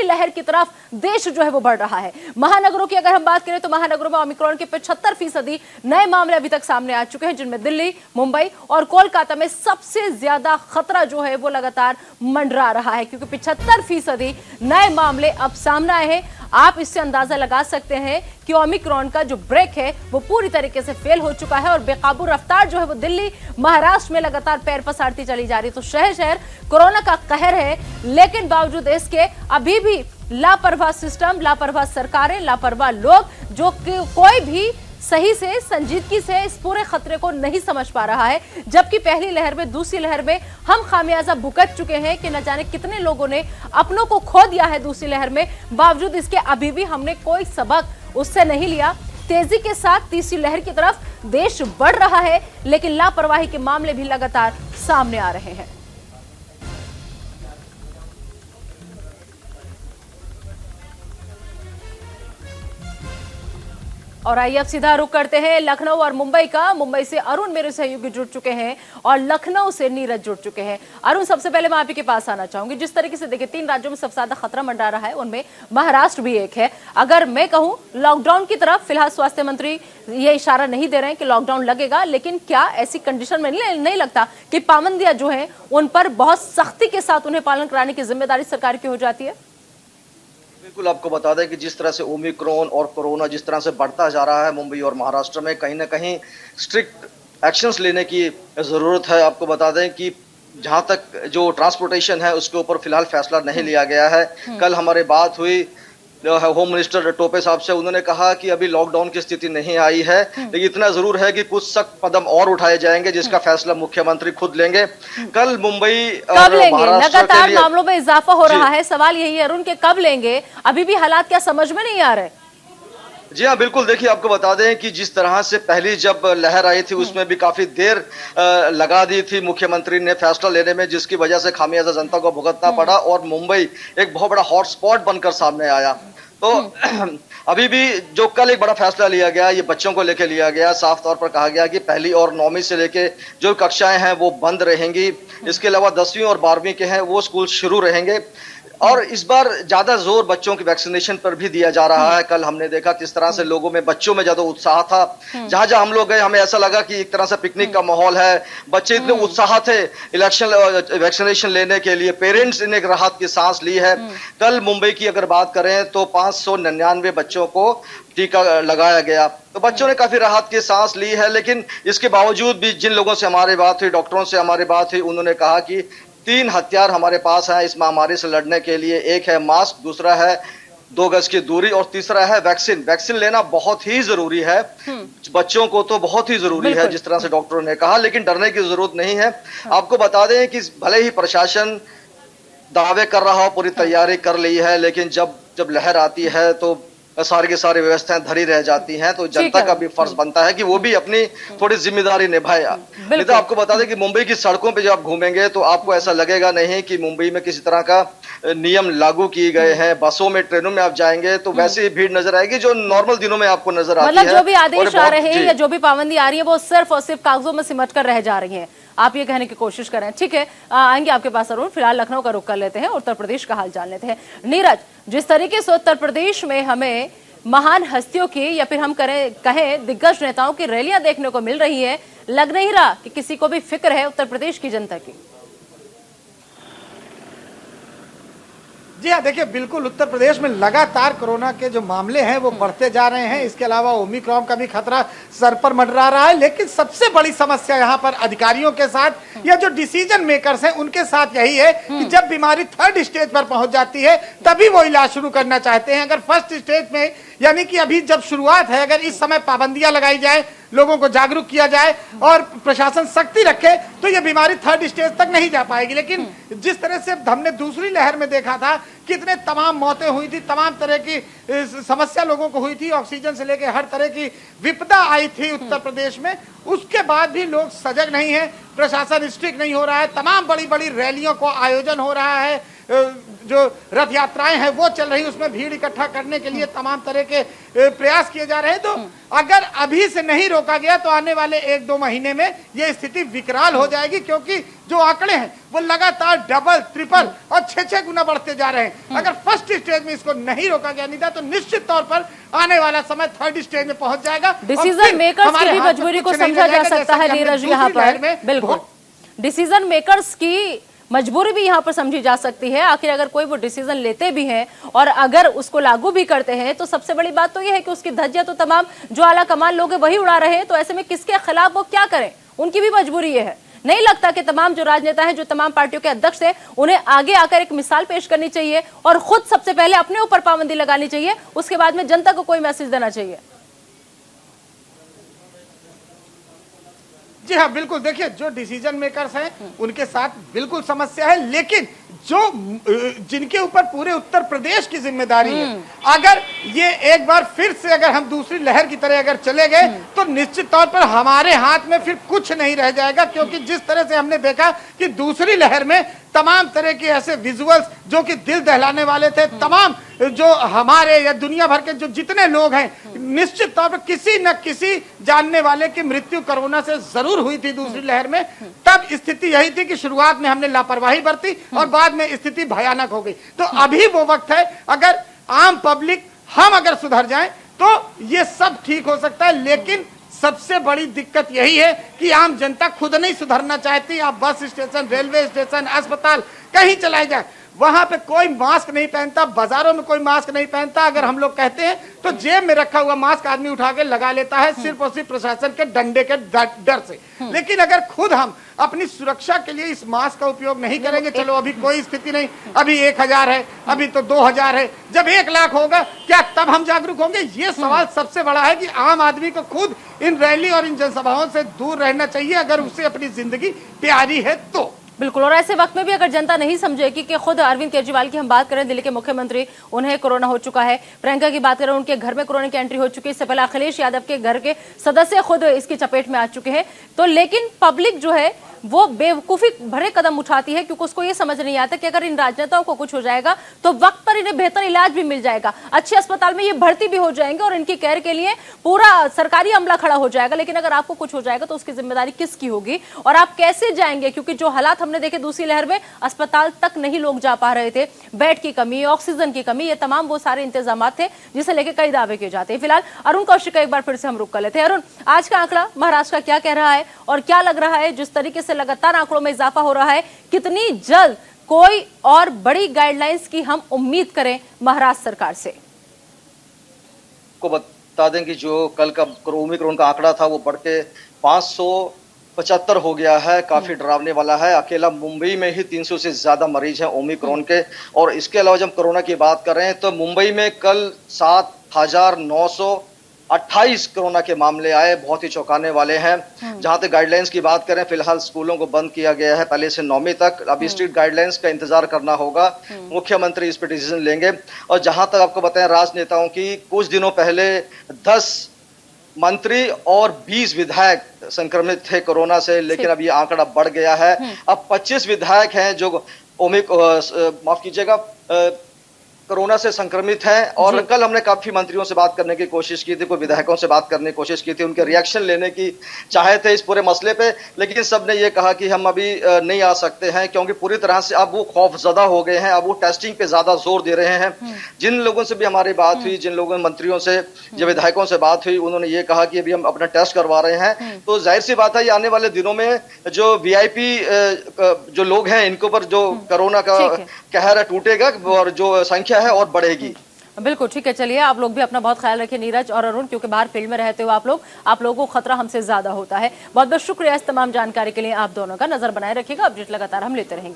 लहर की तरफ देश जो है वो बढ़ रहा है। महानगरों की अगर हम बात करें तो महानगरों में ओमिक्रॉन के 75% नए मामले अभी तक सामने आ चुके हैं, जिनमें दिल्ली, मुंबई और कोलकाता में सबसे ज्यादा खतरा जो है वो लगातार मंडरा रहा है, क्योंकि 75% नए मामले अब सामने आए हैं। आप इससे अंदाजा लगा सकते हैं कि ओमिक्रॉन का जो ब्रेक है वो पूरी तरीके से फेल हो चुका है और बेकाबू रफ्तार जो है वो दिल्ली, महाराष्ट्र में लगातार पैर पसारती चली जा रही है। तो शहर शहर कोरोना का कहर है, लेकिन बावजूद इसके अभी भी लापरवाह सिस्टम, लापरवाह सरकारें, लापरवाह लोग, जो कोई भी सही से संजीदगी से इस पूरे खतरे को नहीं समझ पा रहा है। जबकि पहली लहर में, दूसरी लहर में हम खामियाजा भुगत चुके हैं कि न जाने कितने लोगों ने अपनों को खो दिया है दूसरी लहर में। बावजूद इसके अभी भी हमने कोई सबक उससे नहीं लिया। तेजी के साथ तीसरी लहर की तरफ देश बढ़ रहा है, लेकिन लापरवाही के मामले भी लगातार सामने आ रहे हैं। और आइए अब सीधा रुख करते हैं लखनऊ और मुंबई का। मुंबई से अरुण मेरे सहयोगी जुड़ चुके हैं और लखनऊ से नीरज जुड़ चुके हैं। अरुण, सबसे पहले मैं आप ही के पास आना चाहूंगी। जिस तरीके से देखिए 3 राज्यों में सबसे ज्यादा खतरा मंडरा रहा है, उनमें महाराष्ट्र भी एक है। अगर मैं कहूं लॉकडाउन की तरफ, फिलहाल स्वास्थ्य मंत्री ये इशारा नहीं दे रहे हैं कि लॉकडाउन लगेगा, लेकिन क्या ऐसी कंडीशन में नहीं लगता कि पाबंदियां जो है उन पर बहुत सख्ती के साथ उन्हें पालन कराने की जिम्मेदारी सरकार की हो जाती है? बिल्कुल, आपको बता दें कि जिस तरह से ओमिक्रॉन और कोरोना जिस तरह से बढ़ता जा रहा है मुंबई और महाराष्ट्र में, कहीं ना कहीं स्ट्रिक्ट एक्शंस लेने की ज़रूरत है। आपको बता दें कि जहां तक जो ट्रांसपोर्टेशन है उसके ऊपर फिलहाल फैसला नहीं लिया गया है। कल हमारे बात हुई होम मिनिस्टर टोपे साहब से, उन्होंने कहा कि अभी लॉकडाउन की स्थिति नहीं आई है, लेकिन इतना जरूर है कि कुछ सख्त कदम और उठाए जाएंगे जिसका फैसला मुख्यमंत्री खुद लेंगे। कल मुंबई कब लेंगे? लगातार मामलों में इजाफा हो रहा है, सवाल यही है अरुण के कब लेंगे? अभी भी हालात क्या समझ में नहीं आ रहे? जी हाँ, बिल्कुल। देखिए, आपको बता दें कि जिस तरह से पहली जब लहर आई थी उसमें भी काफी देर लगा दी थी मुख्यमंत्री ने फैसला लेने में, जिसकी वजह से खामियाजा जनता को भुगतना पड़ा और मुंबई एक बहुत बड़ा हॉटस्पॉट बनकर सामने आया। तो अभी भी जो कल एक बड़ा फैसला लिया गया, ये बच्चों को लेकर लिया गया। साफ तौर पर कहा गया कि पहली और 9वीं से लेके जो कक्षाएं हैं वो बंद रहेंगी। इसके अलावा 10वीं और 12वीं के हैं वो स्कूल शुरू रहेंगे। और इस बार ज्यादा जोर बच्चों के वैक्सीनेशन पर भी दिया जा रहा है। कल हमने देखा किस तरह से लोगों में, बच्चों में ज्यादा उत्साह था। जहां जहां हम लोग गए हमें ऐसा लगा कि एक तरह से पिकनिक का माहौल है। बच्चे इतने उत्साह थे वैक्सीनेशन लेने के लिए। पेरेंट्स ने एक राहत की सांस ली है। कल मुंबई की अगर बात करें तो 599 बच्चों को टीका लगाया गया, तो बच्चों ने काफी राहत की सांस ली है। लेकिन इसके बावजूद भी जिन लोगों से हमारी बात हुई, डॉक्टरों से हमारी बात हुई, उन्होंने कहा कि 3 हथियार हमारे पास हैं इस महामारी से लड़ने के लिए। एक है मास्क, दूसरा है 2 गज की दूरी और तीसरा है वैक्सीन। वैक्सीन लेना बहुत ही जरूरी है, बच्चों को तो बहुत ही जरूरी है जिस तरह से डॉक्टरों ने कहा, लेकिन डरने की जरूरत नहीं है। आपको बता दें कि भले ही प्रशासन दावे कर रहा हो, पूरी तैयारी कर ली है, लेकिन जब लहर आती है तो सारी की सारी व्यवस्थाएं धरी रह जाती हैं। तो जनता का भी फर्ज बनता है कि वो भी अपनी थोड़ी जिम्मेदारी निभाए। नहीं तो आपको बता दें कि मुंबई की सड़कों पे जब आप घूमेंगे तो आपको ऐसा लगेगा नहीं कि मुंबई में किसी तरह का नियम लागू किए गए हैं। बसों में, ट्रेनों में आप जाएंगे तो वैसे ही भीड़ नजर आएगी जो नॉर्मल दिनों में आपको नजर आती है। मतलब जो भी आदेश आ रहे हैं या जो भी पाबंदी आ रही है वो सिर्फ और सिर्फ कागजों में सिमट कर रह जा रही है, आप ये कहने की कोशिश करें। ठीक है, आएंगे आपके पास अरुण। फिलहाल लखनऊ का रुख कर लेते हैं, उत्तर प्रदेश का हाल जान लेते हैं। नीरज, जिस तरीके से उत्तर प्रदेश में हमें महान हस्तियों की या फिर हम कहें दिग्गज नेताओं की रैलियां देखने को मिल रही है, लग नहीं रहा कि किसी को भी फिक्र है उत्तर प्रदेश की जनता की। जी हाँ, देखिए बिल्कुल उत्तर प्रदेश में लगातार कोरोना के जो मामले हैं वो बढ़ते जा रहे हैं। इसके अलावा ओमिक्रॉन का भी खतरा सर पर मंडरा रहा है। लेकिन सबसे बड़ी समस्या यहाँ पर अधिकारियों के साथ या जो डिसीजन मेकर्स हैं उनके साथ यही है कि जब बीमारी 3rd स्टेज पर पहुंच जाती है तभी वो इलाज शुरू करना चाहते हैं। अगर 1st स्टेज में, यानी कि अभी जब शुरुआत है, अगर इस समय पाबंदियां लगाई जाए, लोगों को जागरूक किया जाए और प्रशासन सख्ती रखे तो ये बीमारी 3rd स्टेज तक नहीं जा पाएगी। लेकिन जिस तरह से हमने दूसरी लहर में देखा था, कितने तमाम मौतें हुई थी, तमाम तरह की समस्या लोगों को हुई थी, ऑक्सीजन से लेकर हर तरह की विपदा आई थी उत्तर प्रदेश में, उसके बाद भी लोग सजग नहीं है, प्रशासन स्ट्रिक्ट नहीं हो रहा है। तमाम बड़ी बड़ी रैलियों को आयोजन हो रहा है, जो रथ यात्राएं हैं वो चल रही, उसमें भीड़ इकट्ठा करने के लिए तमाम तरह के प्रयास किए जा रहे हैं। तो अगर अभी से नहीं रोका गया तो आने वाले 1-2 महीने में ये स्थिति विकराल हो जाएगी, क्योंकि जो आंकड़े हैं वो लगातार डबल, ट्रिपल और 6-6 गुना बढ़ते जा रहे हैं। अगर फर्स्ट स्टेज में इसको नहीं रोका गया निदा, तो निश्चित तौर पर आने वाला समय थर्ड स्टेज में पहुंच जाएगा। डिसीजन मेकर्स की भी मजबूरी को समझा जा सकता है नीरज यहाँ पर। बिल्कुल, डिसीजन मेकर्स की मजबूरी भी यहाँ पर समझी जा सकती है। आखिर अगर कोई वो डिसीजन लेते भी हैं और अगर उसको लागू भी करते हैं, तो सबसे बड़ी बात तो ये है कि उसकी धज्जियां तो तमाम जो आला कमान लोग हैं वही उड़ा रहे हैं। तो ऐसे में किसके खिलाफ वो क्या करें, उनकी भी मजबूरी ये है। नहीं लगता कि तमाम जो राजनेता हैं, जो तमाम पार्टियों के अध्यक्ष हैं, उन्हें आगे आकर एक मिसाल पेश करनी चाहिए और खुद सबसे पहले अपने ऊपर पाबंदी लगानी चाहिए, उसके बाद में जनता को कोई मैसेज देना चाहिए। जी हाँ, बिल्कुल। देखिए, जो डिसीजन मेकर्स हैं उनके साथ बिल्कुल समस्या है, लेकिन जो जिनके ऊपर पूरे उत्तर प्रदेश की जिम्मेदारी है, अगर ये एक बार फिर से अगर हम दूसरी लहर की तरह अगर चले गए तो निश्चित तौर पर हमारे हाथ में फिर कुछ नहीं रह जाएगा। क्योंकि जिस तरह से हमने देखा कि दूसरी लहर में तमाम तरह के ऐसे विजुअल्स जो कि दिल दहलाने वाले थे, तमाम जो हमारे या दुनिया भर के जो जितने लोग हैं, निश्चित तौर पर किसी न किसी जानने वाले की मृत्यु कोरोना से जरूर हुई थी दूसरी लहर में। तब स्थिति यही थी कि शुरुआत में हमने लापरवाही बरती और बाद में स्थिति भयानक हो गई। तो अभी वो वक्त है, अगर आम पब्लिक हम अगर सुधर जाएं तो ये सब ठीक हो सकता है। लेकिन सबसे बड़ी दिक्कत यही है कि आम जनता खुद नहीं सुधरना चाहती। आप बस स्टेशन, रेलवे स्टेशन, अस्पताल कहीं चलाए जाए, वहां पे कोई मास्क नहीं पहनता, बाजारों में कोई मास्क नहीं पहनता। अगर हम लोग कहते हैं तो जेब में रखा हुआ मास्क आदमी उठा के लगा लेता है, सिर्फ और सिर्फ प्रशासन के डंडे के डर से। लेकिन अगर खुद हम अपनी सुरक्षा के लिए इस मास्क का उपयोग नहीं करेंगे, चलो अभी कोई स्थिति नहीं, अभी 1000 है, अभी तो 2000 है, जब 1 लाख होगा क्या तब हम जागरूक होंगे? ये सवाल सबसे बड़ा है कि आम आदमी को खुद इन रैली और इन जनसभाओं से दूर रहना चाहिए, अगर उसे अपनी जिंदगी प्यारी है तो। बिल्कुल, और ऐसे वक्त में भी अगर जनता नहीं समझेगी कि खुद अरविंद केजरीवाल की हम बात करें, दिल्ली के मुख्यमंत्री, उन्हें कोरोना हो चुका है। प्रियंका की बात करें, उनके घर में कोरोना की एंट्री हो चुकी है। इससे पहले अखिलेश यादव के घर के सदस्य खुद इसकी चपेट में आ चुके हैं। तो लेकिन पब्लिक जो है वो बेवकूफी भरे कदम उठाती है, क्योंकि उसको ये समझ नहीं आता कि अगर इन राजनेताओं को कुछ हो जाएगा तो वक्त पर इन्हें बेहतर इलाज भी मिल जाएगा, अच्छे अस्पताल में ये भर्ती भी हो जाएंगे और इनकी केयर के लिए पूरा सरकारी अमला खड़ा हो जाएगा। लेकिन अगर आपको कुछ हो जाएगा तो उसकी जिम्मेदारी किसकी होगी और आप कैसे जाएंगे? क्योंकि जो हालात हमने देखे दूसरी लहर में, अस्पताल तक नहीं लोग जा पा रहे थे, बेड की कमी, ऑक्सीजन की कमी, ये तमाम वो सारे इंतजाम थे जिसे लेकर कई दावे किए जाते हैं। फिलहाल अरुण कौशिक का एक बार फिर से हम रुक कर लेते हैं। अरुण, आज का आंकड़ा महाराष्ट्र का क्या कह रहा है और क्या लग रहा है जिस तरीके से लगातार आंकड़ों में इजाफा हो रहा है, कितनी जल्द कोई और बड़ी गाइडलाइंस की हम उम्मीद करें महाराष्ट्र सरकार से? को बता दें कि जो कल का ओमिक्रॉन का आंकड़ा था वो बढ़ के 575 हो गया है, काफी डरावने वाला है। अकेला मुंबई में ही 300 से ज्यादा मरीज हैं ओमिक्रॉन के। और इसके अलावा जब कोरोना की बात कर रहे हैं तो मुंबई में कल 7928 कोरोना के मामले आए, बहुत ही चौंकाने वाले हैं। जहां तक गाइडलाइंस की बात करें, फिलहाल स्कूलों को बंद किया गया है पहले से 9वीं तक। अभी स्ट्रिक्ट गाइडलाइंस का इंतजार करना होगा, मुख्यमंत्री इस पर डिसीजन लेंगे। और जहां तक आपको बताएं राजनेताओं की, कुछ दिनों पहले 10 मंत्री और 20 विधायक संक्रमित थे कोरोना से, लेकिन अब ये आंकड़ा बढ़ गया है। अब 25 विधायक हैं जो माफ कीजिएगा कोरोना से संक्रमित हैं। और कल हमने काफी मंत्रियों से बात करने की कोशिश की थी, कोई विधायकों से बात करने की कोशिश की थी, उनके रिएक्शन लेने की चाहे थे इस पूरे मसले पे, लेकिन सबने ये कहा कि हम अभी नहीं आ सकते हैं, क्योंकि पूरी तरह से अब वो खौफजदा हो गए हैं। अब वो टेस्टिंग पे ज्यादा जोर दे रहे हैं। जिन लोगों से भी हमारी बात हुई, जिन लोगों मंत्रियों से, जो विधायकों से बात हुई, उन्होंने ये कहा कि अभी हम अपना टेस्ट करवा रहे हैं। तो जाहिर सी बात है ये आने वाले दिनों में जो VIP जो लोग हैं, इनके ऊपर जो कोरोना का कहर टूटेगा और जो संख्या है और बढ़ेगी। बिल्कुल ठीक है। चलिए, आप लोग भी अपना बहुत ख्याल रखें नीरज और अरुण, क्योंकि बाहर फील्ड में रहते हो आप लोगों को खतरा हमसे ज्यादा होता है। बहुत बहुत शुक्रिया इस तमाम जानकारी के लिए। आप दोनों का नजर बनाए रखिएगा, अपडेट लगातार हम लेते रहेंगे।